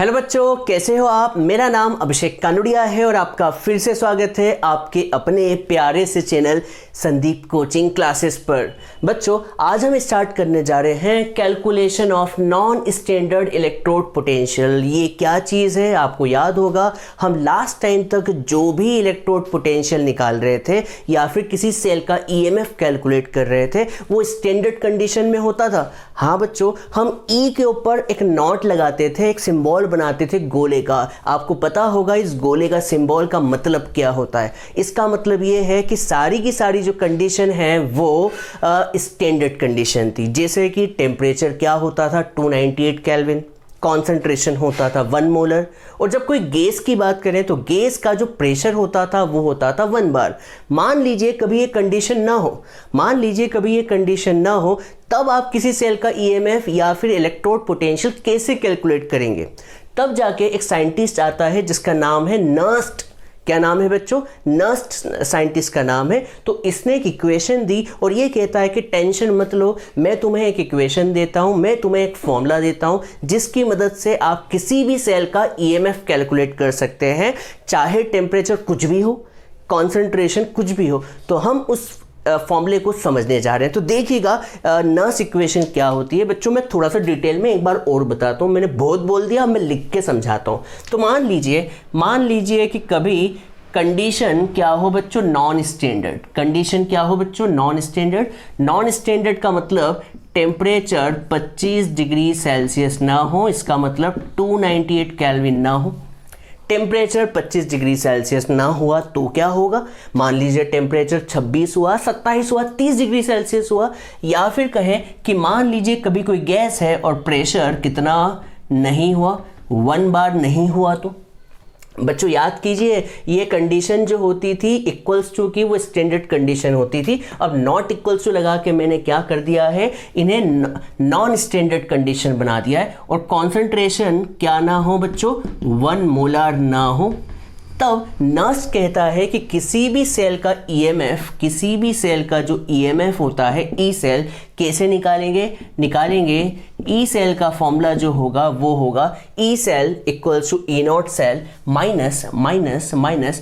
Hello बच्चों, कैसे हो आप। मेरा नाम अभिषेक कानुड़िया है और आपका फिर से स्वागत है आपके अपने प्यारे से चैनल संदीप कोचिंग क्लासेस पर। बच्चों, आज हम स्टार्ट करने जा रहे हैं calculation of non standard electrode potential. ये क्या चीज़ है आपको याद होगा, हम लास्ट टाइम तक जो भी इलेक्ट्रोड पोटेंशियल निकाल रहे थे या फिर किसी सेल का ईएमएफ कैलकुलेट कर रहे थे वो स्टैंडर्ड कंडीशन में होता था। हाँ बच्चों, हम ई के ऊपर एक नॉट लगाते थे, एक सिंबल बनाते थे गोले का। आपको पता होगा इस गोले का सिंबल का मतलब क्या होता है। इसका मतलब ये है कि सारी की सारी जो कंडीशन है वो स्टैंडर्ड कंडीशन थी। जैसे कि टेम्परेचर क्या होता था 298 केल्विन, कॉन्सेंट्रेशन होता था 1 मोलर, और जब कोई गैस की बात करें तो गैस का जो प्रेशर होता था वो होता था 1 बार। मान लीजिए कभी ये कंडीशन ना हो, तब आप किसी सेल का ईएमएफ या फिर इलेक्ट्रोड पोटेंशियल कैसे कैलकुलेट करेंगे। तब जाके एक साइंटिस्ट आता है जिसका नाम है नर्स्ट। क्या नाम है बच्चों? नर्स्ट साइंटिस्ट का नाम है। तो इसने एक इक्वेशन दी और ये कहता है कि टेंशन मत लो, मैं तुम्हें एक इक्वेशन देता हूँ, मैं तुम्हें एक फॉर्मूला देता हूँ जिसकी मदद से आप किसी भी सेल का ईएमएफ कैलकुलेट कर सकते हैं, चाहे टेम्परेचर कुछ भी हो, कॉन्सेंट्रेशन कुछ भी हो। तो हम उस फॉर्मूले को समझने जा रहे हैं। तो देखिएगा नर्स इक्वेशन क्या होती है। बच्चों, मैं थोड़ा सा डिटेल में एक बार और बताता हूँ, मैंने बहुत बोल दिया, मैं लिख के समझाता हूँ। तो मान लीजिए कि कभी कंडीशन क्या हो बच्चों, नॉन स्टैंडर्ड। कंडीशन क्या हो बच्चों, नॉन स्टैंडर्ड। नॉन स्टैंडर्ड का मतलब टेम्परेचर 25 डिग्री सेल्सियस ना हो, इसका मतलब 298 केल्विन ना हो। टेम्परेचर 25 डिग्री सेल्सियस ना हुआ तो क्या होगा, मान लीजिए टेम्परेचर 26 हुआ, 27 हुआ, 30 डिग्री सेल्सियस हुआ। या फिर कहें कि मान लीजिए कभी कोई गैस है और प्रेशर कितना नहीं हुआ, 1 बार नहीं हुआ। तो बच्चों याद कीजिए, ये कंडीशन जो होती थी इक्वल्स टू की वो स्टैंडर्ड कंडीशन होती थी। अब नॉट इक्वल्स टू लगा के मैंने क्या कर दिया है, इन्हें नॉन स्टैंडर्ड कंडीशन बना दिया है। और कॉन्सेंट्रेशन क्या ना हो बच्चों, 1 मोलार ना हो। तब नर्स कहता है कि किसी भी सेल का ईएमएफ, किसी भी सेल का जो ईएमएफ होता है ई सेल, कैसे निकालेंगे ई सेल का फॉर्मूला जो होगा वो होगा E cell equals to E not cell minus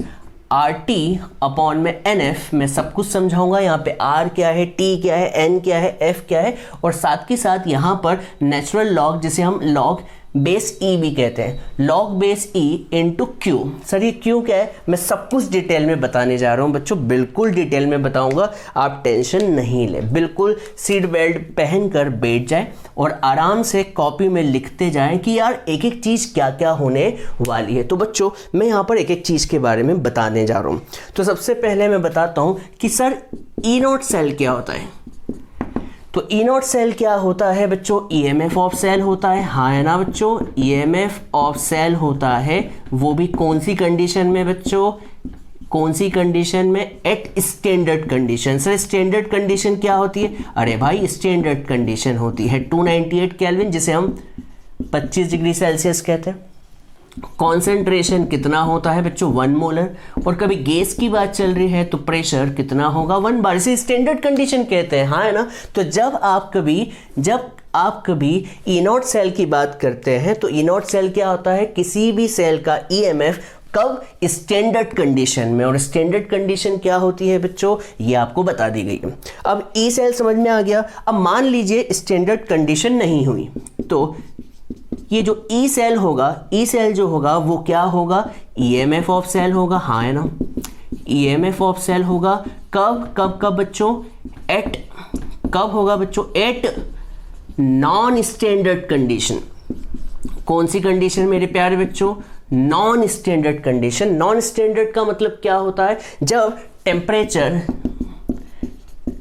R T upon में एन एफ। मैं सब कुछ समझाऊंगा, यहाँ पे आर क्या है, टी क्या है, एन क्या है, एफ क्या है, और साथ के साथ यहाँ पर नेचुरल लॉग जिसे हम लॉग बेस ई भी कहते हैं, log base e into Q. Sir ये क्यू क्या है, मैं सब कुछ डिटेल में बताने जा रहा हूँ बच्चों, बिल्कुल डिटेल में बताऊंगा, आप टेंशन नहीं ले। बिल्कुल सीट बेल्ट पहन कर बैठ जाए और आराम से कॉपी में लिखते जाएं कि यार एक एक चीज़ क्या क्या होने वाली है। तो बच्चों मैं यहाँ पर एक एक चीज़ के बारे में बताने जा रहा हूँ। तो सबसे पहले मैं बताता हूँ कि सर ई नॉट सेल क्या होता है। तो ई नॉट सेल क्या होता है बच्चों, ईएमएफ ऑफ सेल होता है। हाँ है ना बच्चों, ईएमएफ ऑफ सेल होता है, वो भी कौन सी कंडीशन में बच्चों, कौन सी कंडीशन में, at standard condition. Sir standard condition क्या होती है, अरे भाई स्टैंडर्ड कंडीशन होती है 298 केल्विन जिसे हम 25 डिग्री सेल्सियस कहते हैं। कॉन्सेंट्रेशन कितना होता है बच्चों, 1 मोलर। और कभी गैस की बात चल रही है तो प्रेशर कितना होगा, 1 बार। इसे स्टैंडर्ड कंडीशन कहते हैं, हाँ है ना। तो जब आप कभी ई नॉट सेल की बात करते हैं तो ई नॉट सेल क्या होता है, किसी भी सेल का ईएमएफ कब, स्टैंडर्ड कंडीशन में। और स्टैंडर्ड कंडीशन क्या होती है बच्चों, ये आपको बता दी गई है। अब ई सेल समझ में आ गया। अब मान लीजिए स्टैंडर्ड कंडीशन नहीं हुई तो ये जो ई सेल होगा, ई सेल जो होगा वो क्या होगा, ईएमएफ ऑफ सेल होगा। हाँ है ना, ईएमएफ ऑफ सेल होगा कब बच्चों, कब होगा बच्चों, एट नॉन स्टैंडर्ड कंडीशन। कौन सी कंडीशन मेरे प्यारे बच्चों, non standard condition. Non standard का मतलब क्या होता है, जब टेम्परेचर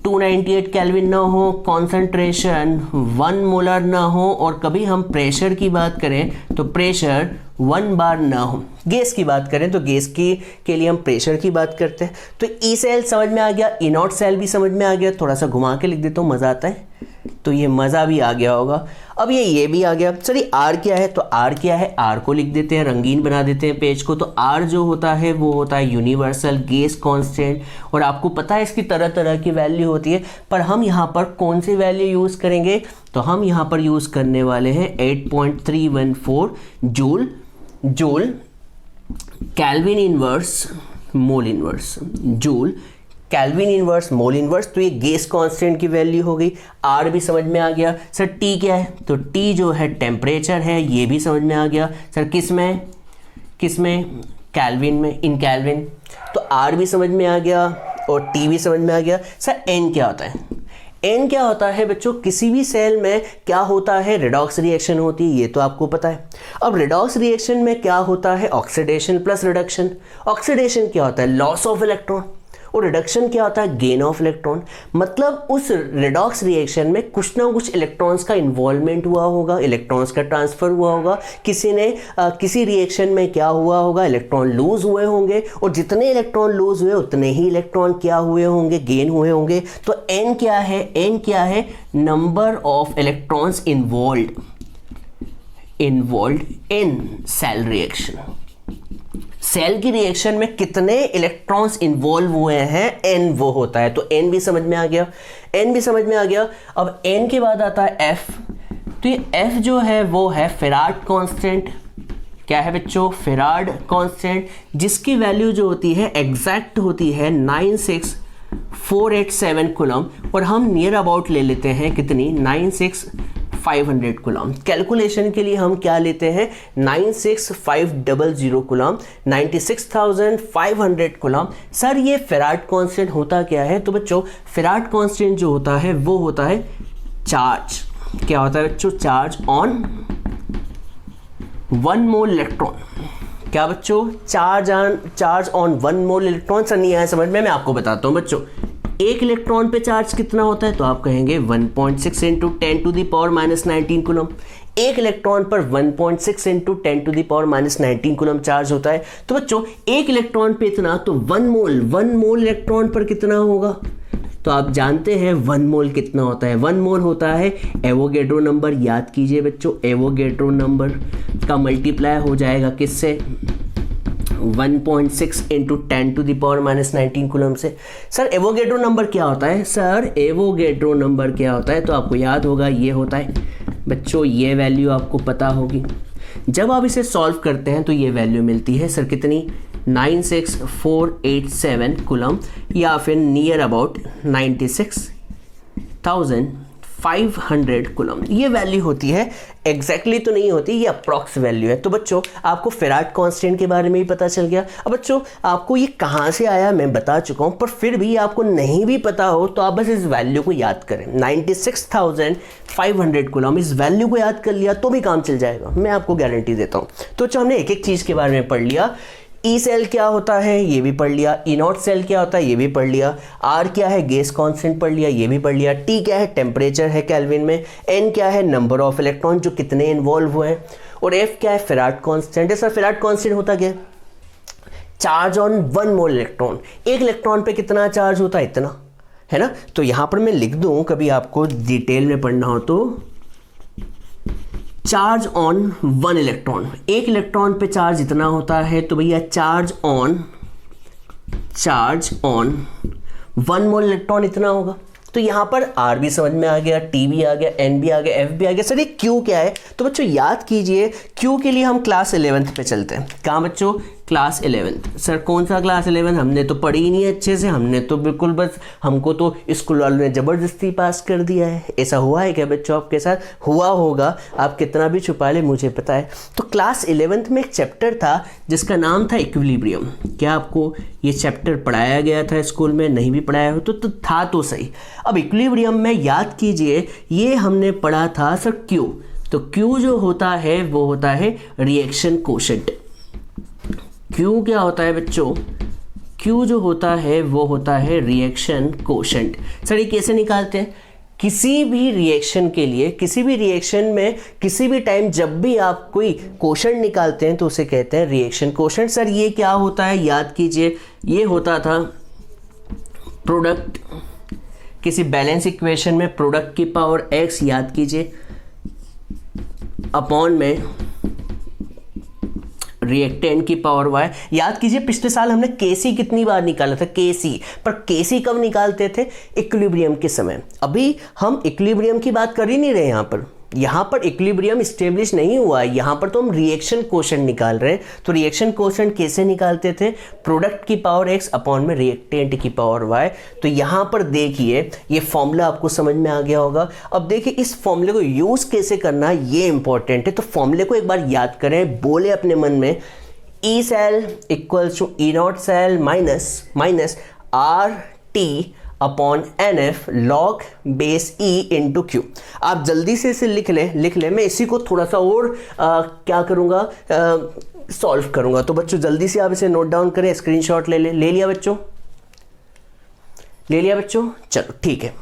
298 केल्विन ना हो, कॉन्सेंट्रेशन 1 मोलर ना हो, और कभी हम प्रेशर की बात करें तो प्रेशर 1 बार ना हो। गैस की बात करें तो गैस के लिए हम प्रेशर की बात करते हैं। तो ई सेल समझ में आ गया, ई नॉट सेल भी समझ में आ गया। थोड़ा सा घुमा के लिख देता हूँ, मज़ा आता है। तो ये मज़ा भी आ गया होगा। अब ये भी आ गया। सर ये आर क्या है, तो आर क्या है, आर को लिख देते हैं, रंगीन बना देते हैं पेज को। तो आर जो होता है वो होता है यूनिवर्सल गैस कांस्टेंट, और आपको पता है इसकी तरह तरह की वैल्यू होती है, पर हम यहाँ पर कौन सी वैल्यू यूज़ करेंगे, तो हम यहाँ पर यूज़ करने वाले हैं 8.314 joule kelvin inverse mole inverse, joule kelvin inverse mole inverse. तो ये गैस कांस्टेंट की वैल्यू हो गई। आर भी समझ में आ गया। सर टी क्या है, तो टी जो है टेम्परेचर है, ये भी समझ में आ गया। सर किस में केल्विन में, इन केल्विन। तो आर भी समझ में आ गया और टी भी समझ में आ गया। सर एन क्या होता है, एन क्या होता है बच्चों, किसी भी सेल में क्या होता है, रिडॉक्स रिएक्शन होती है, ये तो आपको पता है। अब रिडॉक्स रिएक्शन में क्या होता है, ऑक्सीडेशन प्लस रिडक्शन। ऑक्सीडेशन क्या होता है, लॉस ऑफ इलेक्ट्रॉन, और रिडक्शन क्या होता है, गेन ऑफ इलेक्ट्रॉन। मतलब उस रिडॉक्स रिएक्शन में कुछ ना कुछ इलेक्ट्रॉन्स का इन्वॉल्वमेंट हुआ होगा, इलेक्ट्रॉन्स का ट्रांसफर हुआ होगा, किसी रिएक्शन में क्या हुआ होगा, इलेक्ट्रॉन लूज हुए होंगे, और जितने इलेक्ट्रॉन लूज हुए उतने ही इलेक्ट्रॉन क्या हुए होंगे, गेन हुए होंगे। तो एन क्या है, एन क्या है, number of electrons involve in cell reaction. Cell की रिएक्शन में कितने इलेक्ट्रॉन्स इन्वॉल्व हुए हैं, एन वो होता है। तो एन भी समझ में आ गया, एन भी समझ में आ गया। अब एन के बाद आता है एफ। तो ये एफ जो है वो है फेराड कांस्टेंट। क्या है बच्चों, फेराड कांस्टेंट, जिसकी वैल्यू जो होती है एग्जैक्ट होती है 96487 कूलम, और हम नियर अबाउट ले लेते हैं कितनी, 96500 कूलम। कैलकुलेशन के लिए हम क्या लेते हैं, 96500 कूलम, 96,500 कूलम। सर ये फेराड कांस्टेंट होता क्या है, तो बच्चों फेराड कांस्टेंट जो होता है वो होता है चार्ज। क्या होता है बच्चों, चार्ज ऑन 1 मोल इलेक्ट्रॉन। क्या बच्चों, charge on 1 mole electron. Sir नहीं आया समझ में, मैं आपको बताता हूँ बच्चों। एक इलेक्ट्रॉन पे चार्ज कितना होता है, तो आप कहेंगे 1.6 इंटू 10⁻⁻19 कूलम। एक इलेक्ट्रॉन पर 1.6 इंटू 10⁻⁻19 कूलम चार्ज होता है। तो बच्चों एक इलेक्ट्रॉन पे इतना, तो 1 मोल इलेक्ट्रॉन पर कितना होगा, तो आप जानते हैं 1 मोल कितना होता है। 1 मोल होता है एवोगैड्रो नंबर, याद कीजिए बच्चों, एवोगैड्रो नंबर का मल्टीप्लाई हो जाएगा किससे, 1.6 इंटू 10⁻⁻19 कूलम से। सर एवोगैड्रो नंबर क्या होता है, सर एवोगैड्रो नंबर क्या होता है, तो आपको याद होगा ये होता है बच्चों, ये वैल्यू आपको पता होगी। जब आप इसे सॉल्व करते हैं तो ये वैल्यू मिलती है सर कितनी, 96487 कूलम, या फिर नियर अबाउट 96,500 कूलम। ये वैल्यू होती है, एग्जैक्टली तो नहीं होती, ये अप्रॉक्स वैल्यू है। तो बच्चों आपको फेराड कांस्टेंट के बारे में भी पता चल गया। अब बच्चों आपको ये कहाँ से आया मैं बता चुका हूँ, पर फिर भी आपको नहीं भी पता हो तो आप बस इस वैल्यू को याद करें, 96,500 कूलम। इस वैल्यू को याद कर लिया तो भी काम चल जाएगा, मैं आपको गारंटी देता हूँ। तो बच्चों हमने एक एक चीज़ के बारे में पढ़ लिया। ई सेल क्या होता है ये भी पढ़ लिया, ई नॉट सेल क्या होता है ये भी पढ़ लिया, आर क्या है गैस कांस्टेंट पढ़ लिया, ये भी पढ़ लिया, टी क्या है टेम्परेचर है केल्विन में, एन क्या है नंबर ऑफ इलेक्ट्रॉन जो कितने इन्वॉल्व हुए हैं, और एफ क्या है फेराड कांस्टेंट है। सर फेराड कांस्टेंट होता क्या है, चार्ज ऑन 1 मोल इलेक्ट्रॉन। एक इलेक्ट्रॉन पे कितना चार्ज होता है, इतना, है ना। तो यहां पर मैं लिख दूं, कभी आपको डिटेल में पढ़ना हो तो, चार्ज ऑन 1 इलेक्ट्रॉन, एक इलेक्ट्रॉन पे चार्ज इतना होता है, तो भैया चार्ज ऑन 1 मोल इलेक्ट्रॉन इतना होगा। तो यहाँ पर आर भी समझ में आ गया, टी भी आ गया, एन भी आ गया, एफ भी आ गया। सर ये क्यू क्या है, तो बच्चों याद कीजिए क्यू के लिए हम क्लास 11th पे चलते हैं। कहाँ बच्चों, क्लास 11th। सर कौन सा क्लास 11? हमने तो पढ़ी ही नहीं अच्छे से, हमने तो बिल्कुल बस, हमको तो स्कूल वालों ने ज़बरदस्ती पास कर दिया है। ऐसा हुआ है क्या बच्चों आपके साथ? हुआ होगा, आप कितना भी छुपा ले मुझे पता है। तो क्लास 11th में एक चैप्टर था जिसका नाम था इक्विलिब्रियम। क्या आपको ये चैप्टर पढ़ाया गया था स्कूल में? नहीं भी पढ़ाया हो तो था तो सही। अब इक्विलिब्रियम में याद कीजिए ये हमने पढ़ा था सर क्यू। तो क्यू जो होता है वो होता है रिएक्शन कोशेंट। क्यू क्या होता है बच्चों? क्यू जो होता है वो होता है रिएक्शन कोशेंट। सर ये कैसे निकालते हैं? किसी भी रिएक्शन के लिए, किसी भी रिएक्शन में किसी भी टाइम जब भी आप कोई कोशेंट निकालते हैं तो उसे कहते हैं रिएक्शन कोशेंट। सर ये क्या होता है याद कीजिए, ये होता था प्रोडक्ट किसी बैलेंस इक्वेशन में प्रोडक्ट की पावर x याद कीजिए अपॉन में रिएक्टेंट की पावर y। याद कीजिए पिछले साल हमने केसी कितनी बार निकाला था, केसी, पर केसी कब निकालते थे, इक्विलिब्रियम के समय। अभी हम इक्विलिब्रियम की बात कर ही नहीं रहे यहाँ पर इक्विलिब्रियम स्टेब्लिश नहीं हुआ है, यहाँ पर तो हम रिएक्शन कोशेंट निकाल रहे हैं। तो रिएक्शन कोशेंट कैसे निकालते थे, प्रोडक्ट की पावर x अपॉन में रिएक्टेंट की पावर y। तो यहाँ पर देखिए ये फॉर्मूला आपको समझ में आ गया होगा। अब देखिए इस फॉर्मूले को यूज कैसे करना है ये इंपॉर्टेंट है। तो फॉर्मूले को एक बार याद करें, बोले अपने मन में E cell equals to E not cell minus R T upon n F log base e into Q. आप जल्दी से इसे लिख ले। मैं इसी को थोड़ा सा और क्या करूँगा, सॉल्व करूँगा। तो बच्चों जल्दी से आप इसे नोट डाउन करें, स्क्रीनशॉट ले लिया बच्चों, चलो ठीक है।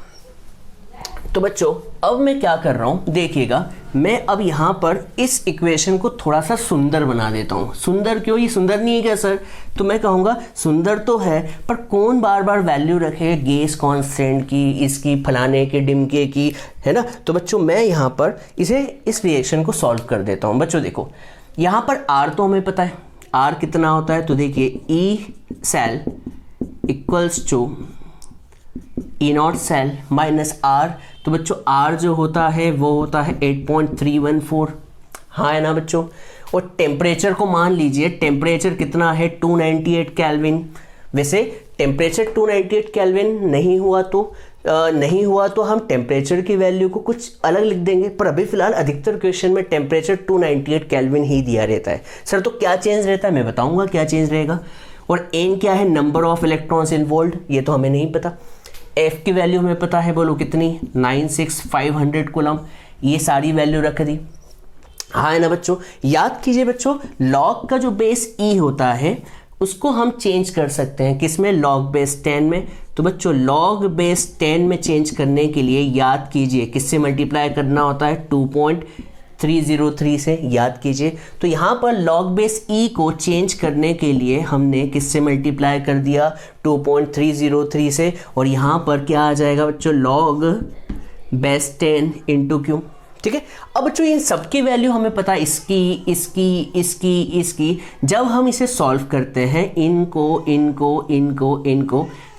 तो बच्चों अब मैं क्या कर रहा हूँ देखिएगा, मैं अब यहाँ पर इस इक्वेशन को थोड़ा सा सुंदर बना देता हूँ। सुंदर क्यों, ये सुंदर नहीं है क्या सर? तो मैं कहूँगा सुंदर तो है, पर कौन बार बार वैल्यू रखे गेस कांस्टेंट की, इसकी, फलाने की, डिमके की, है ना। तो बच्चों मैं यहाँ पर इसे इस रिएक्शन को सॉल्व कर देता हूँ। बच्चों देखो यहाँ पर आर तो हमें पता है, आर कितना होता है, तो देखिए E cell equals to E not cell minus R. तो बच्चों आर जो होता है वो होता है 8.314, हाँ है ना बच्चों। और टेम्परेचर को मान लीजिए, टेम्परेचर कितना है 298 केल्विन। वैसे टेम्परेचर 298 केल्विन नहीं हुआ तो हम टेम्परेचर की वैल्यू को कुछ अलग लिख देंगे, पर अभी फिलहाल अधिकतर क्वेश्चन में टेम्परेचर 298 केल्विन ही दिया रहता है। सर तो क्या चेंज रहता है, मैं बताऊंगा क्या चेंज रहेगा। और एन क्या है, नंबर ऑफ इलेक्ट्रॉन्स इन्वॉल्व्ड, ये तो हमें नहीं पता। एफ की वैल्यू हमें पता है, बोलो कितनी, 96500 कूलम। ये सारी वैल्यू रख दी, हाँ है ना बच्चों। याद कीजिए बच्चों लॉग का जो बेस ई होता है उसको हम चेंज कर सकते हैं किसमें, लॉग बेस 10 में। तो बच्चों लॉग बेस 10 में चेंज करने के लिए याद कीजिए किससे मल्टीप्लाई करना होता है, 2.303 से, याद कीजिए। तो यहाँ पर लॉग बेस ई को चेंज करने के लिए हमने किससे मल्टीप्लाई कर दिया, 2.303 से। और यहाँ पर क्या आ जाएगा बच्चों, लॉग बेस 10 इंटू क्यू, ठीक है। अब बच्चों इन सबकी वैल्यू हमें पता है, इसकी। जब हम इसे सॉल्व करते हैं इनको,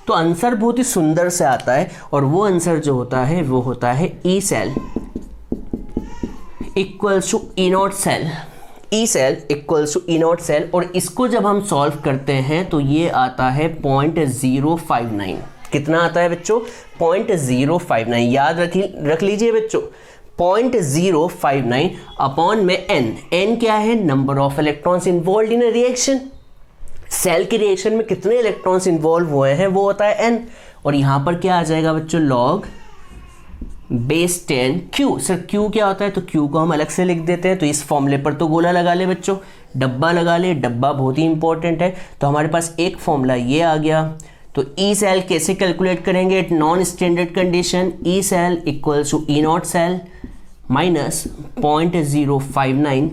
तो आंसर बहुत ही सुंदर से आता है। और वो आंसर जो होता है वो होता है E cell equals to E not cell, E cell equals to E not cell. और इसको जब हम सॉल्व करते हैं तो ये आता है 0.059। कितना आता है बच्चों, 0.059। याद रख लीजिए बच्चों, 0.059 अपॉन में एन क्या है, number of electrons involve in a reaction. Cell के रिएक्शन में कितने इलेक्ट्रॉन्स इन्वॉल्व हुए हैं वो होता है एन। और यहाँ पर क्या आ जाएगा बच्चों, log base 10 Q. Sir Q क्या होता है, तो क्यू को हम अलग से लिख देते हैं। तो इस फॉर्मूले पर तो गोला लगा ले बच्चों, डब्बा लगा ले, डब्बा बहुत ही इंपॉर्टेंट है। तो हमारे पास एक फॉर्मूला ये आ गया। तो ई सेल कैसे कैलकुलेट करेंगे, non standard condition, E cell equals to E not cell minus 0.059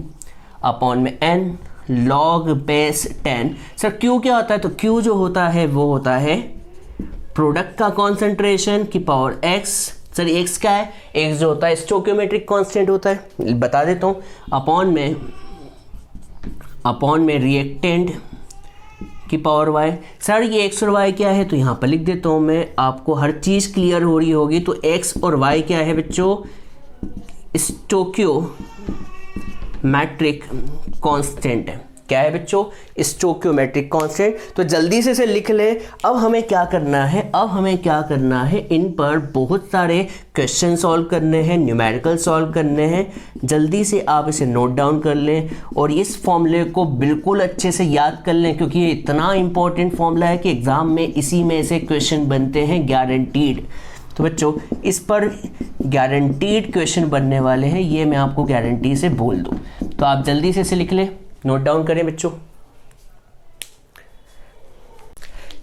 upon में n log base 10। Sir Q क्या होता है, तो क्यू जो होता है वो होता है प्रोडक्ट का कॉन्सेंट्रेशन की पावर एक्स। सर एक्स क्या है, एक्स जो होता है स्टोकियोमेट्रिक कांस्टेंट होता है, बता देता हूँ, अपॉन में रिएक्टेंट की पावर वाई। सर ये एक्स और वाई क्या है, तो यहाँ पर लिख देता हूँ मैं, आपको हर चीज़ क्लियर हो रही होगी। तो एक्स और वाई क्या है बच्चों, स्टोकियोमेट्रिक कांस्टेंट है। क्या है बच्चों, स्टोकियोमेट्रिक कांस्टेंट। तो जल्दी से इसे लिख ले। अब हमें क्या करना है, इन पर बहुत सारे क्वेश्चन सॉल्व करने हैं, न्यूमेरिकल सॉल्व करने हैं। जल्दी से आप इसे नोट डाउन कर लें और इस फॉर्मूले को बिल्कुल अच्छे से याद कर लें, क्योंकि ये इतना इंपॉर्टेंट फॉर्मूला है कि एग्जाम में इसी में से क्वेश्चन बनते हैं गारंटीड। तो बच्चों इस पर गारंटीड क्वेश्चन बनने वाले हैं, ये मैं आपको गारंटी से बोल दूं। तो आप जल्दी से इसे लिख लें, नोट डाउन करें बच्चों।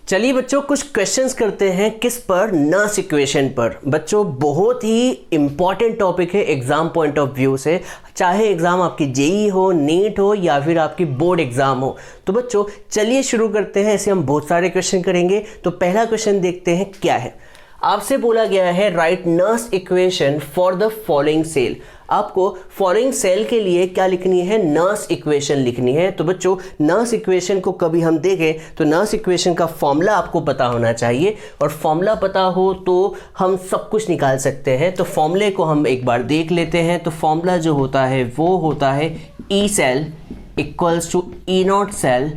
चलिए बच्चों कुछ क्वेश्चंस करते हैं किस पर, नर्स इक्वेशन पर। बच्चों बहुत ही इंपॉर्टेंट टॉपिक है एग्जाम पॉइंट ऑफ व्यू से, चाहे एग्जाम आपकी जेई हो, नीट हो या फिर आपकी बोर्ड एग्जाम हो। तो बच्चों चलिए शुरू करते हैं, ऐसे हम बहुत सारे क्वेश्चन करेंगे। तो पहला क्वेश्चन देखते हैं क्या है। आपसे बोला गया है write Nernst equation for the following cell. आपको फॉलोइंग सेल के लिए क्या लिखनी है, नर्स्ट इक्वेशन लिखनी है। तो बच्चों नर्स्ट इक्वेशन को कभी हम देखें तो नर्स्ट इक्वेशन का फॉर्मूला आपको पता होना चाहिए, और फॉर्मूला पता हो तो हम सब कुछ निकाल सकते हैं। तो फॉर्मूले को हम एक बार देख लेते हैं। तो फॉर्मूला जो होता है वो होता है E cell equals to E not cell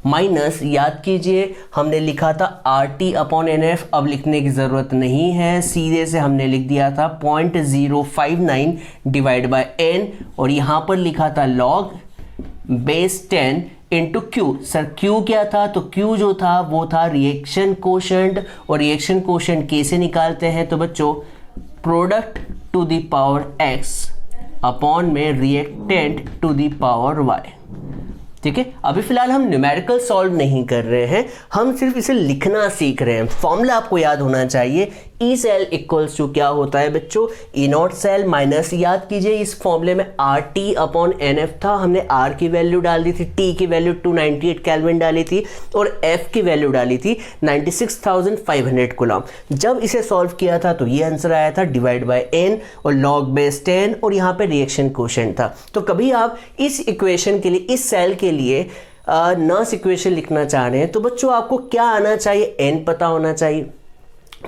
minus, याद कीजिए हमने लिखा था RT/NF, अब लिखने की ज़रूरत नहीं है, सीधे से हमने लिख दिया था 0.059 डिवाइड बाय n, और यहाँ पर लिखा था log base 10 into Q। Sir Q क्या था, तो Q जो था वो था रिएक्शन कोशेंट, और रिएक्शन कोशेंट कैसे निकालते हैं, तो बच्चों product to the power x upon में reactant to the power y। ठीक है, अभी फिलहाल हम न्यूमेरिकल सॉल्व नहीं कर रहे हैं, हम सिर्फ इसे लिखना सीख रहे हैं। फॉर्मूला आपको याद होना चाहिए, ई सेल इक्वल्स टू क्या होता है बच्चों, ई नॉट सेल माइनस, याद कीजिए इस फॉर्मूले में RT/NF था, हमने R की वैल्यू डाल दी थी, T की वैल्यू 298 केल्विन डाली थी, और F की वैल्यू डाली थी 96,500 कूलम। जब इसे सॉल्व किया था तो ये आंसर आया था डिवाइड बाय n और log बेस 10, और यहाँ पे रिएक्शन कोशेंट था। तो कभी आप इस इक्वेशन के लिए, इस सेल के लिए नर्स इक्वेशन लिखना चाह रहे हैं तो बच्चों आपको क्या आना चाहिए, n पता होना चाहिए,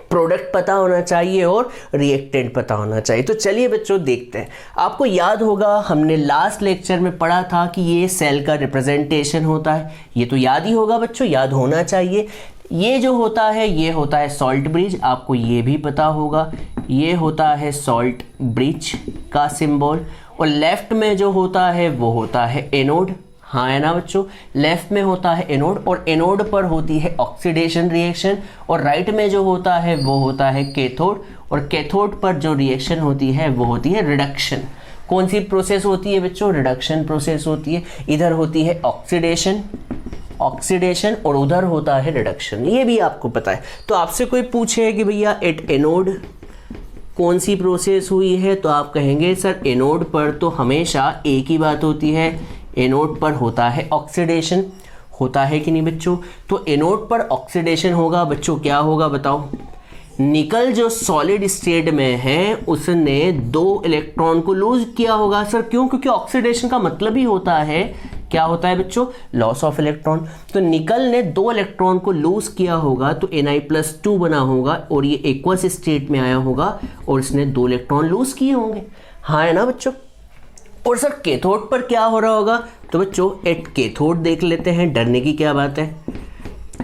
प्रोडक्ट पता होना चाहिए, और रिएक्टेंट पता होना चाहिए। तो चलिए बच्चों देखते हैं। आपको याद होगा हमने लास्ट लेक्चर में पढ़ा था कि ये सेल का रिप्रेजेंटेशन होता है, ये तो याद ही होगा बच्चों, याद होना चाहिए। ये जो होता है ये होता है सॉल्ट ब्रिज, आपको ये भी पता होगा, ये होता है सॉल्ट ब्रिज का सिंबल, और लेफ्ट में जो होता है वो होता है एनोड। हाँ है ना बच्चों, लेफ्ट में होता है एनोड, और एनोड पर होती है ऑक्सीडेशन रिएक्शन, और राइट में जो होता है वो होता है कैथोड, और कैथोड पर जो रिएक्शन होती है वो होती है रिडक्शन। कौन सी प्रोसेस होती है बच्चों, रिडक्शन प्रोसेस होती है। इधर होती है ऑक्सीडेशन, और उधर होता है रिडक्शन, ये भी आपको पता है। तो आपसे कोई पूछे कि भैया एट एनोड कौन सी प्रोसेस हुई है, तो आप कहेंगे सर एनोड पर तो हमेशा एक ही बात होती है, एनोड पर होता है ऑक्सीडेशन, होता है कि नहीं बच्चों। तो एनोड पर ऑक्सीडेशन होगा बच्चों, क्या होगा बताओ, निकल जो सॉलिड स्टेट में है उसने 2 इलेक्ट्रॉन को लूज किया होगा। सर क्यों, क्योंकि ऑक्सीडेशन का मतलब ही होता है, क्या होता है बच्चों, लॉस ऑफ इलेक्ट्रॉन। तो निकल ने 2 इलेक्ट्रॉन को लूज किया होगा तो Na+2 बना होगा, और ये एक्वस स्टेट में आया होगा, और इसने 2 इलेक्ट्रॉन लूज किए होंगे। हाँ है ना बच्चों। और सर कैथोड पर क्या हो रहा होगा, तो बच्चों एट कैथोड देख लेते हैं, डरने की क्या बात है।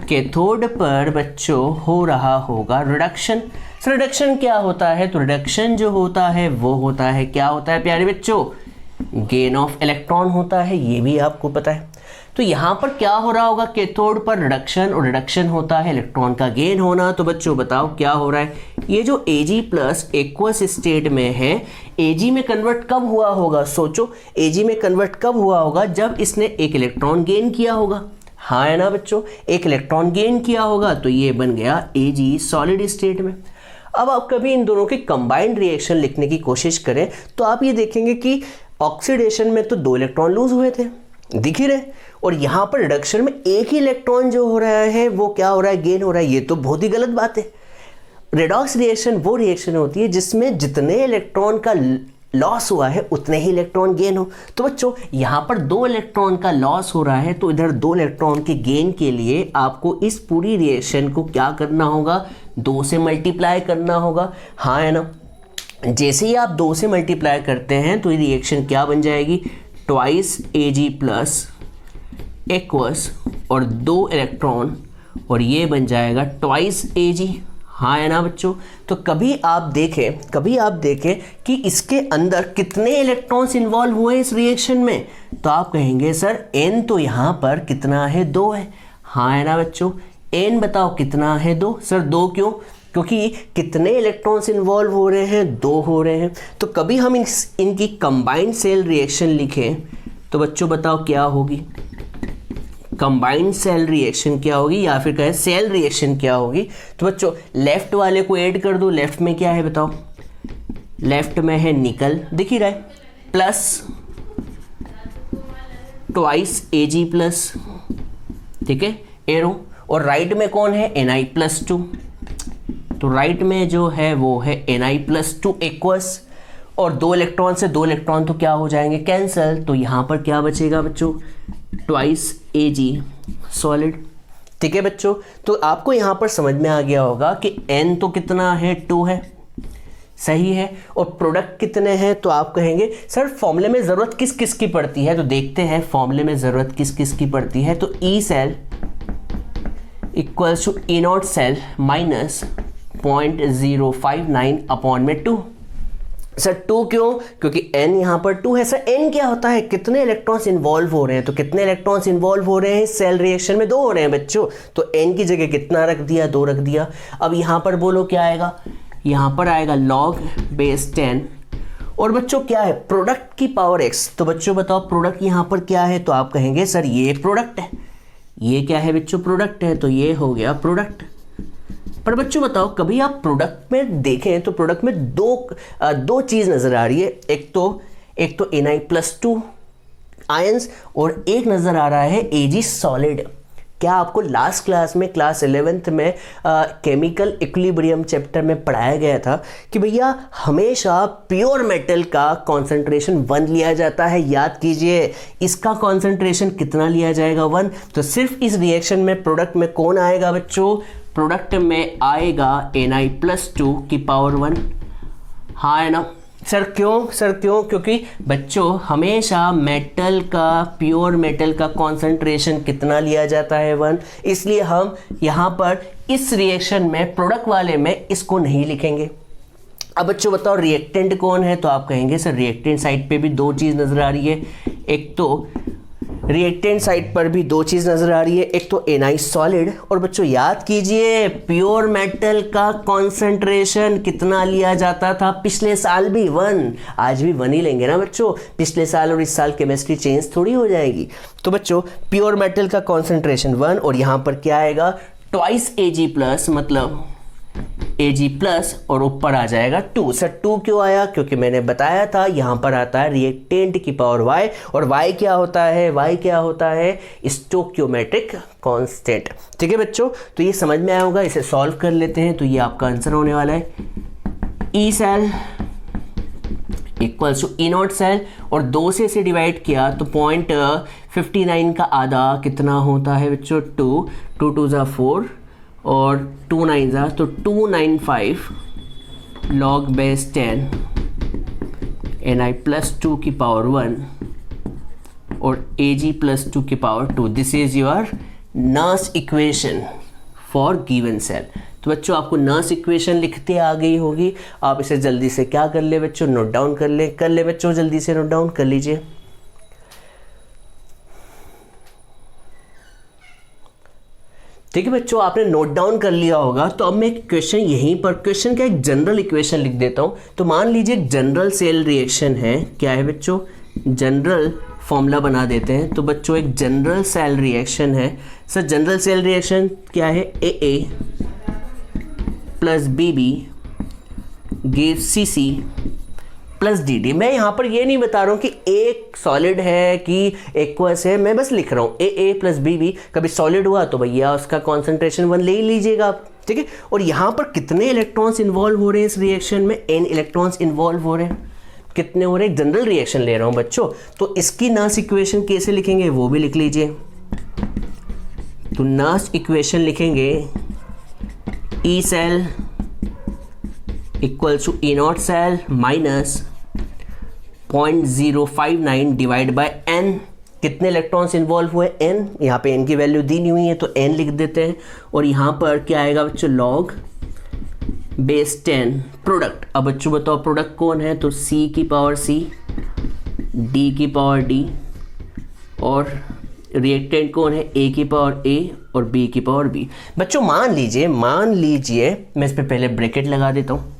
कैथोड पर बच्चों हो रहा होगा रिडक्शन। सर रिडक्शन क्या होता है, तो रिडक्शन जो होता है वो होता है, क्या होता है प्यारे बच्चों, गेन ऑफ इलेक्ट्रॉन होता है, ये भी आपको पता है। तो यहाँ पर क्या हो रहा होगा, कैथोड पर रिडक्शन, और रिडक्शन होता है इलेक्ट्रॉन का गेन होना। तो बच्चों बताओ क्या हो रहा है, ये जो Ag+ एक्वस स्टेट में है, Ag में कन्वर्ट कब हुआ होगा, सोचो Ag में कन्वर्ट कब हुआ होगा, जब इसने एक इलेक्ट्रॉन गेन किया होगा। हाँ है ना बच्चों, एक इलेक्ट्रॉन गेन किया होगा, तो ये बन गया Ag सॉलिड स्टेट में। अब आप कभी इन दोनों की कंबाइंड रिएक्शन लिखने की कोशिश करें तो आप ये देखेंगे कि ऑक्सीडेशन में तो 2 इलेक्ट्रॉन लूज हुए थे, दिख ही रहे, और यहाँ पर रिडक्शन में एक ही इलेक्ट्रॉन जो हो रहा है वो क्या हो रहा है, गेन हो रहा है। ये तो बहुत ही गलत बात है। रेडॉक्स रिएक्शन वो रिएक्शन होती है जिसमें जितने इलेक्ट्रॉन का लॉस हुआ है उतने ही इलेक्ट्रॉन गेन हो। तो बच्चों यहाँ पर 2 इलेक्ट्रॉन का लॉस हो रहा है, तो इधर 2 इलेक्ट्रॉन के गेन के लिए आपको इस पूरी रिएक्शन को क्या करना होगा, 2 से मल्टीप्लाई करना होगा। हाँ है ना, जैसे ही आप 2 से मल्टीप्लाई करते हैं तो ये रिएक्शन क्या बन जाएगी, ट्वाइस Ag+ एक्वस और 2 इलेक्ट्रॉन, और ये बन जाएगा ट्वाइस Ag। हाँ है ना बच्चों। तो कभी आप देखें कि इसके अंदर कितने इलेक्ट्रॉन्स इन्वॉल्व हुए इस रिएक्शन में, तो आप कहेंगे सर n तो यहाँ पर कितना है, 2 है। हाँ है ना बच्चों, n बताओ कितना है, 2। सर 2 क्यों, क्योंकि कितने इलेक्ट्रॉन्स इन्वॉल्व हो रहे हैं, 2 हो रहे हैं। तो कभी हम इनकी कंबाइंड सेल रिएक्शन लिखें तो बच्चों बताओ क्या होगी, कंबाइंड सेल रिएक्शन क्या होगी, या फिर कहें सेल रिएक्शन क्या होगी। तो बच्चों लेफ्ट वाले को ऐड कर दो, लेफ्ट में क्या है बताओ, लेफ्ट में है निकल, दिख ही रहा है, प्लस ट्वाइस Ag+, ठीक है एरो, और राइट में कौन है, Na+2। तो राइट में जो है वो है Na+2 एक्वस, और 2 इलेक्ट्रॉन से 2 इलेक्ट्रॉन तो क्या हो जाएंगे, कैंसल। तो यहाँ पर क्या बचेगा बच्चों, ट्वाइस Ag सॉलिड। ठीक है बच्चों, तो आपको यहाँ पर समझ में आ गया होगा कि n तो कितना है, 2 है, सही है, और प्रोडक्ट कितने हैं, तो आप कहेंगे सर फॉर्मूले में ज़रूरत किस किस की पड़ती है, तो देखते हैं फॉर्मूले में ज़रूरत किस किस की पड़ती है। तो E cell equals to E naught cell minus 0.059 upon में 2। सर 2 क्यों, क्योंकि n यहाँ पर 2 है। सर n क्या होता है, कितने इलेक्ट्रॉन्स इन्वॉल्व हो रहे हैं, तो कितने इलेक्ट्रॉन्स इन्वॉल्व हो रहे हैं सेल रिएक्शन में, 2 हो रहे हैं बच्चों, तो n की जगह कितना रख दिया, 2 रख दिया। अब यहाँ पर बोलो क्या आएगा, यहाँ पर आएगा log बेस 10, और बच्चों क्या है, प्रोडक्ट की पावर x। तो बच्चों बताओ प्रोडक्ट यहाँ पर क्या है, तो आप कहेंगे सर ये प्रोडक्ट है, ये क्या है बच्चों, प्रोडक्ट है, तो ये हो गया प्रोडक्ट। पर बच्चों बताओ कभी आप प्रोडक्ट में देखें तो प्रोडक्ट में दो चीज़ नज़र आ रही है, एक तो Na+2 आयंस, और एक नज़र आ रहा है Ag सॉलिड। क्या आपको लास्ट क्लास में, क्लास 11th में केमिकल इक्विलिब्रियम चैप्टर में पढ़ाया गया था कि भैया हमेशा प्योर मेटल का कॉन्सेंट्रेशन 1 लिया जाता है, याद कीजिए। इसका कॉन्सेंट्रेशन कितना लिया जाएगा, 1। तो सिर्फ इस रिएक्शन में प्रोडक्ट में कौन आएगा बच्चों, प्रोडक्ट में आएगा Na+2 की पावर 1। हाँ है ना सर, क्यों सर, क्यों, क्योंकि बच्चों हमेशा मेटल का, प्योर मेटल का कॉन्सेंट्रेशन कितना लिया जाता है, 1। इसलिए हम यहाँ पर इस रिएक्शन में, प्रोडक्ट वाले में इसको नहीं लिखेंगे। अब बच्चों बताओ रिएक्टेंट कौन है, तो आप कहेंगे सर रिएक्टेंट साइड पे भी 2 चीज़ नज़र आ रही है, एक तो रिएक्टेंट साइड पर भी 2 चीज़ नज़र आ रही है, एक तो Na सॉलिड, और बच्चों याद कीजिए प्योर मेटल का कॉन्सेंट्रेशन कितना लिया जाता था पिछले साल भी, 1। आज भी 1 ही लेंगे ना बच्चों, पिछले साल और इस साल केमिस्ट्री चेंज थोड़ी हो जाएगी। तो बच्चों प्योर मेटल का कॉन्सेंट्रेशन 1, और यहाँ पर क्या आएगा, ट्वाइस Ag प्लस, मतलब Ag प्लस, और ऊपर आ जाएगा 2। सर 2 क्यों आया, क्योंकि मैंने बताया था यहाँ पर आता है रिएक्टेंट की पावर y, और y क्या होता है, y क्या होता है, स्टोक्योमेट्रिक कांस्टेंट। ठीक है बच्चों, तो ये समझ में आया होगा, इसे सॉल्व कर लेते हैं। तो ये आपका आंसर होने वाला है E cell equals to E naught cell, और 2 से इसे डिवाइड किया तो 0.59 का आधा कितना होता है बच्चों, 2, 2 2 ज़ा 4, और 2 9 ज़ा, तो 295 log बेस 10 Na+2 की पावर 1 और Ag+2 की power 2। This is your Nernst equation for given cell. तो बच्चों आपको नर्स इक्वेशन लिखते आ गई होगी, आप इसे जल्दी से क्या कर ले बच्चों, नोट डाउन कर ले बच्चों, जल्दी से नोट डाउन कर लीजिए। ठीक है बच्चों, आपने नोट डाउन कर लिया होगा। तो अब मैं एक क्वेश्चन यहीं पर, क्वेश्चन का एक जनरल इक्वेशन लिख देता हूं। तो मान लीजिए एक जनरल सेल रिएक्शन है, क्या है बच्चों, जनरल फॉर्मूला बना देते हैं। तो बच्चों एक जनरल सेल रिएक्शन है, सर जनरल सेल रिएक्शन क्या है, AA plus BB gives CC plus DD। मैं यहाँ पर ये नहीं बता रहा हूँ कि एक सॉलिड है कि एक्वस है, मैं बस लिख रहा हूँ AA प्लस BB। कभी सॉलिड हुआ तो भैया उसका कॉन्सेंट्रेशन 1 ले ही लीजिएगा आप, ठीक है। और यहाँ पर कितने इलेक्ट्रॉन्स इन्वॉल्व हो रहे हैं इस रिएक्शन में, n इलेक्ट्रॉन्स इन्वॉल्व हो रहे हैं। कितने हो रहे हैं, जनरल रिएक्शन ले रहा हूँ बच्चों। तो इसकी नर्स इक्वेशन कैसे लिखेंगे वो भी लिख लीजिए। तो नर्स इक्वेशन लिखेंगे E cell equals to E naught cell minus 0.059 divide by n। कितने इलेक्ट्रॉन्स इन्वॉल्व हुए, n। यहाँ पे n की वैल्यू दी नहीं हुई है तो n लिख देते हैं। और यहाँ पर क्या आएगा बच्चों, log बेस 10 प्रोडक्ट। अब बच्चों बताओ प्रोडक्ट कौन है, तो C की पावर C, D की पावर D, और रिएक्टेंट कौन है, A की पावर A और B की पावर B। बच्चों मान लीजिए मैं इस पे पहले ब्रैकेट लगा देता हूँ।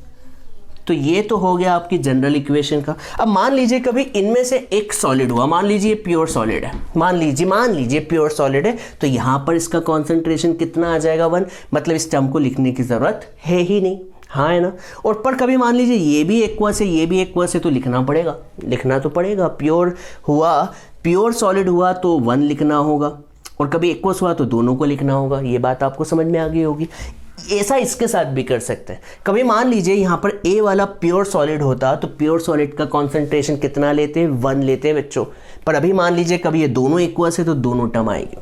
तो ये तो हो गया आपकी जनरल इक्वेशन का। अब मान लीजिए कभी इनमें से एक सॉलिड हुआ, मान लीजिए प्योर सॉलिड है, मान लीजिए प्योर सॉलिड है, तो यहाँ पर इसका कॉन्सेंट्रेशन कितना आ जाएगा, 1। मतलब इस टर्म को लिखने की ज़रूरत है ही नहीं, हाँ है ना। और पर कभी मान लीजिए ये भी एक्वस है, ये भी एक्वस है, तो लिखना तो पड़ेगा। प्योर सॉलिड हुआ तो 1 लिखना होगा, और कभी एक्वस हुआ तो दोनों को लिखना होगा। ये बात आपको समझ में आ गई होगी। ऐसा इसके साथ भी कर सकते हैं। कभी मान लीजिए यहाँ पर ए वाला प्योर सॉलिड होता तो प्योर सॉलिड का कॉन्सेंट्रेशन कितना लेते हैं, 1 लेते हैं बच्चों। पर अभी मान लीजिए कभी ये दोनों इक्वल्स है तो दोनों टर्म आएगी।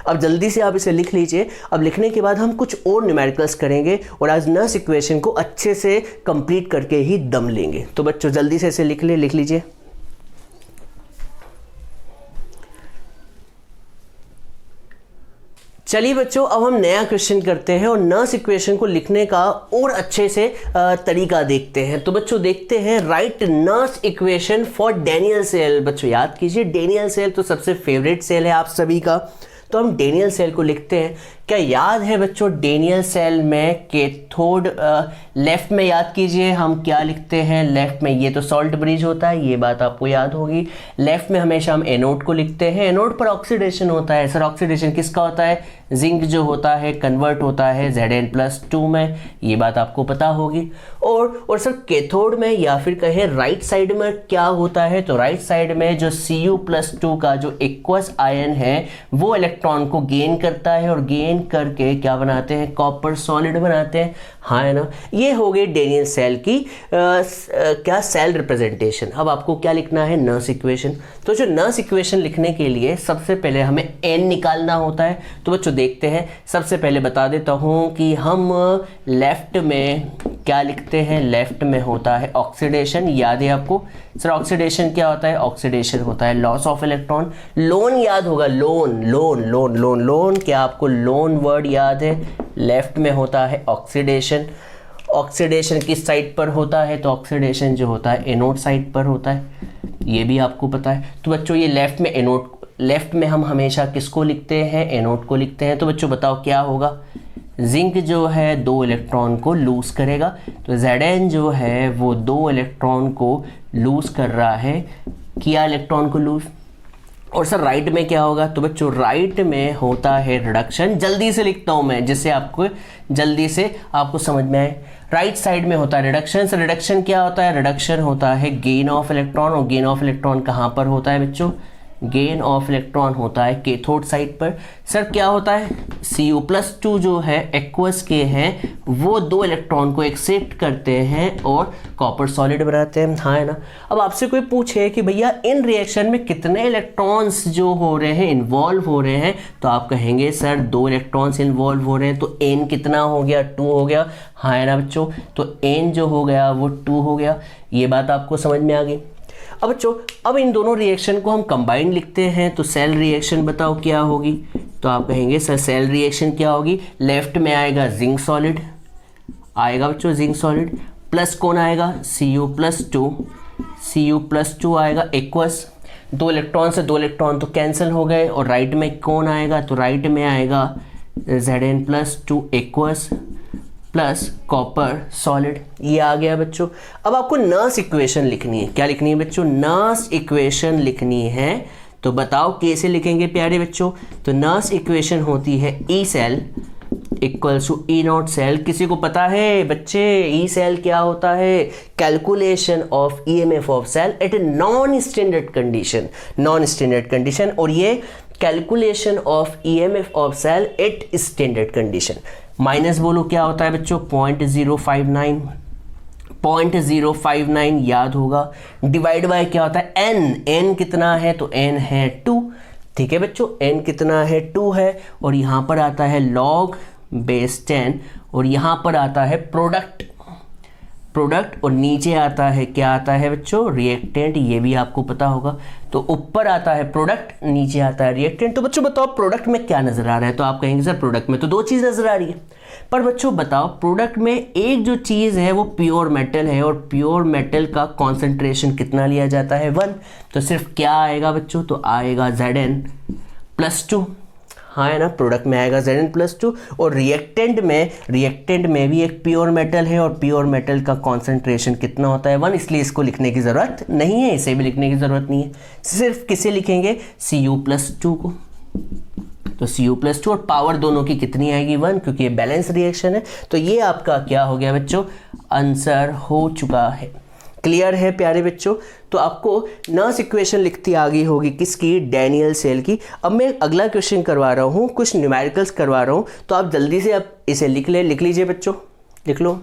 अब जल्दी से आप इसे लिख लीजिए। अब लिखने के बाद हम कुछ और न्यूमेरिकल्स करेंगे और आज नर्स इक्वेशन को अच्छे से कंप्लीट करके ही दम लेंगे। तो बच्चों जल्दी से इसे लिख लीजिए। चलिए बच्चों, अब हम नया क्वेश्चन करते हैं और नर्स इक्वेशन को लिखने का और अच्छे से तरीका देखते हैं। तो बच्चों देखते हैं, right Nernst equation for Daniell cell. बच्चों याद कीजिए, डैनियल सेल तो सबसे फेवरेट सेल है आप सभी का। तो हम डैनियल सेल को लिखते हैं। क्या याद है बच्चों, डैनियल सेल में कैथोड लेफ्ट में याद कीजिए हम क्या लिखते हैं, लेफ्ट में ये तो सॉल्ट ब्रिज होता है, ये बात आपको याद होगी। लेफ्ट में हमेशा हम एनोड को लिखते हैं। एनोड पर ऑक्सीडेशन होता है। सर ऑक्सीडेशन किसका होता है, जिंक जो होता है कन्वर्ट होता है Zn+2 में, ये बात आपको पता होगी। और सर कैथोड में या फिर कहें राइट साइड में क्या होता है, तो राइट साइड में जो Cu+2 का जो एक्वस आयन है वो इलेक्ट्रॉन को गेन करता है और गेन करके क्या बनाते हैं, कॉपर सॉलिड बनाते हैं। हाँ है ना, ये हो गई डैनियल सेल की क्या सेल रिप्रेजेंटेशन। अब आपको क्या लिखना है, नर्स इक्वेशन। तो जो नर्स इक्वेशन लिखने के लिए सबसे पहले हमें n निकालना होता है। तो बच्चों देखते हैं, सबसे पहले बता देता हूं कि हम लेफ्ट में क्या लिखते हैं, लेफ्ट में होता है ऑक्सीडेशन। याद है आपको सर ऑक्सीडेशन क्या होता है, ऑक्सीडेशन होता है लॉस ऑफ इलेक्ट्रॉन। लोन याद होगा, loan loan loan loan loan, क्या आपको लोन वर्ड याद है, लेफ्ट में होता है ऑक्सीडेशन। ऑक्सीडेशन किस साइड पर होता है, तो ऑक्सीडेशन जो होता है एनोड साइड पर होता है, ये भी आपको पता है। तो बच्चों ये लेफ्ट में एनोड, लेफ्ट में हम हमेशा किसको लिखते हैं, एनोड को लिखते हैं। तो बच्चों बताओ क्या होगा, जिंक जो है 2 इलेक्ट्रॉन को लूज करेगा। तो Zn जो है वो 2 इलेक्ट्रॉन को लूज कर रहा है, किया इलेक्ट्रॉन को लूज। और सर राइट में क्या होगा, तो बच्चों राइट में होता है रिडक्शन। जल्दी से लिखता हूं मैं जिससे आपको जल्दी से आपको समझ में आए। राइट साइड में होता है रिडक्शन। सर रिडक्शन क्या होता है, रिडक्शन होता है गेन ऑफ इलेक्ट्रॉन। और गेन ऑफ इलेक्ट्रॉन कहाँ पर होता है बच्चों, गेन ऑफ इलेक्ट्रॉन होता है कैथोड साइड पर। सर क्या होता है, Cu+2 जो है एक्वस के हैं वो 2 इलेक्ट्रॉन को एक्सेप्ट करते हैं और कॉपर सॉलिड बनाते हैं। हाँ है ना। अब आपसे कोई पूछे कि भैया इन रिएक्शन में कितने इलेक्ट्रॉन्स जो हो रहे हैं, इन्वॉल्व हो रहे हैं, तो आप कहेंगे सर 2 इलेक्ट्रॉन्स इन्वॉल्व हो रहे हैं। तो n कितना हो गया, 2 हो गया। हाँ है ना बच्चों, तो n जो हो गया वो 2 हो गया। ये बात आपको समझ में आ गई। अब बच्चों अब इन दोनों रिएक्शन को हम कंबाइन लिखते हैं। तो सेल रिएक्शन बताओ क्या होगी, तो आप कहेंगे सर सेल रिएक्शन क्या होगी, लेफ्ट में आएगा जिंक सॉलिड आएगा बच्चों, जिंक सॉलिड प्लस कौन आएगा, Cu+2, Cu+2 आएगा एक्वस। 2 इलेक्ट्रॉन से 2 इलेक्ट्रॉन तो कैंसिल हो गए। और राइट में कौन आएगा, तो राइट में आएगा Zn+2 aqueous plus copper solid. ये आ गया बच्चों। अब आपको नर्स इक्वेशन लिखनी है। क्या लिखनी है बच्चों, नर्स इक्वेशन लिखनी है। तो बताओ कैसे लिखेंगे प्यारे बच्चों। तो नर्स इक्वेशन होती है E cell equals to E not cell. किसी को पता है बच्चे ई सेल क्या होता है, calculation of EMF of cell at a non standard condition, non standard condition. और ये calculation of EMF of cell at standard condition. Minus बोलो क्या होता है बच्चों, 0.059, 0.059 याद होगा। डिवाइड बाय क्या होता है, n कितना है, तो n है 2। ठीक है बच्चों, n कितना है, 2 है। और यहाँ पर आता है log बेस 10 और यहाँ पर आता है प्रोडक्ट और नीचे आता है क्या आता है बच्चों, रिएक्टेंट। ये भी आपको पता होगा। तो ऊपर आता है प्रोडक्ट, नीचे आता है रिएक्टेंट। तो बच्चों बताओ प्रोडक्ट में क्या नजर आ रहा है, तो आप कहेंगे सर प्रोडक्ट में तो 2 चीज नजर आ रही है। पर बच्चों बताओ प्रोडक्ट में एक जो चीज है वो प्योर मेटल है और प्योर मेटल का कॉन्सेंट्रेशन कितना लिया जाता है, 1। तो सिर्फ क्या आएगा बच्चों, तो आएगा Zn+2। हाँ है ना, प्रोडक्ट में आएगा Zn+2। और रिएक्टेंट में भी एक प्योर मेटल है और प्योर मेटल का कॉन्सेंट्रेशन कितना होता है, 1। इसलिए इसको लिखने की ज़रूरत नहीं है, इसे भी लिखने की ज़रूरत नहीं है। सिर्फ किसे लिखेंगे, Cu+2 को। तो Cu+2 और पावर दोनों की कितनी आएगी, 1, क्योंकि ये बैलेंस रिएक्शन है। तो ये आपका क्या हो गया बच्चों, आंसर हो चुका है। क्लियर है प्यारे बच्चों? तो आपको नर्स इक्वेशन लिखती आ गई होगी किसकी? डैनियल सेल की। अब मैं अगला क्वेश्चन करवा रहा हूँ, कुछ न्यूमेरिकल्स करवा रहा हूँ, तो आप जल्दी से आप इसे लिख लीजिए बच्चों, लिख लो।